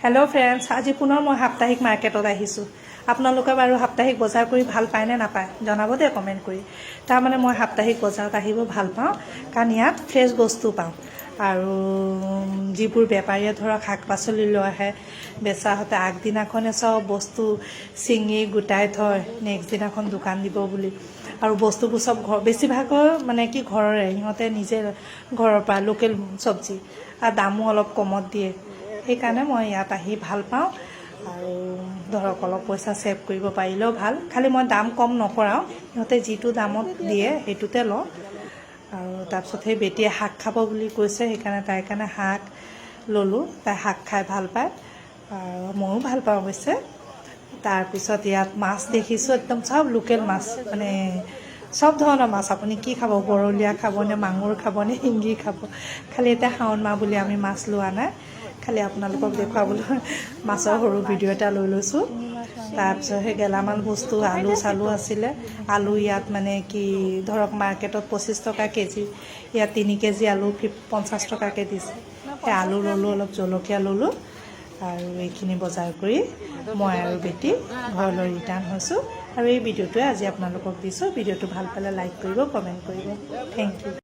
Hello' friends, আজি পুনৰ মই সাপ্তাহিক মাৰ্কেটত আহিছোঁ। আপোনালোকে বাৰু সাপ্তাহিক বজাৰ কৰি ভাল পায় নে নাপায় জনাব দেই কমেণ্ট কৰি। তাৰমানে মই সাপ্তাহিক বজাৰত আহিব ভাল পাওঁ, কাৰণ ইয়াত ফ্ৰেছ বস্তু পাওঁ। আৰু যিবোৰ বেপাৰীয়ে ধৰক শাক পাচলি লৈ আহে বেচাহঁতে আগদিনাখনে চব বস্তু ছিঙি গোটাই থয় নেক্সট দিনাখন দোকান দিব বুলি। আৰু বস্তুবোৰ চব বেছিভাগৰ মানে কি ঘৰৰে, সিহঁতে নিজে ঘৰৰ পৰা লোকেল চব্জি আৰু দামো অলপ কমত দিয়ে। সেইকাৰণে মই ইয়াত আহি ভাল পাওঁ। আৰু ধৰক অলপ পইচা ছেভ কৰিব পাৰিলেও ভাল, খালি মই দাম কম নকৰাওঁ, সিহঁতে যিটো দামত দিয়ে সেইটোতে লওঁ। আৰু তাৰপিছত সেই বেটীয়ে শাক খাব বুলি কৈছে, সেইকাৰণে তাইৰ কাৰণে শাক ল'লোঁ। তাই শাক খাই ভাল পায় আৰু ময়ো ভাল পাওঁ অৱশ্যে। তাৰপিছত ইয়াত মাছ দেখিছোঁ, একদম চব লোকেল মাছ, মানে চব ধৰণৰ মাছ। আপুনি কি খাব, বৰলীয়া খাবনে, মাগুৰ খাবনে, শিঙি খাব। খালি এতিয়া শাওণ মাহ বুলি আমি মাছ লোৱা নাই, খালি আপোনালোকক দেখুৱাবলৈ মাছৰ সৰু ভিডিঅ' এটা লৈ লৈছোঁ। তাৰপিছত সেই গেলামাল বস্তু আলু চালু আছিলে। আলু ইয়াত মানে কি ধৰক মাৰ্কেটত 25 টকা কেজি, ইয়াত 3 কেজি আলু 50 টকাকৈ দিছে। সেই আলু ল'লোঁ, অলপ জলকীয়া ল'লোঁ। আৰু এইখিনি বজাৰ কৰি মই আৰু বেটি ঘৰলৈ ৰিটাৰ্ণ হৈছোঁ। আৰু এই ভিডিঅ'টোৱে আজি আপোনালোকক দিছোঁ। ভিডিঅ'টো ভাল পালে লাইক কৰিব, কমেণ্ট কৰিব। Thank U.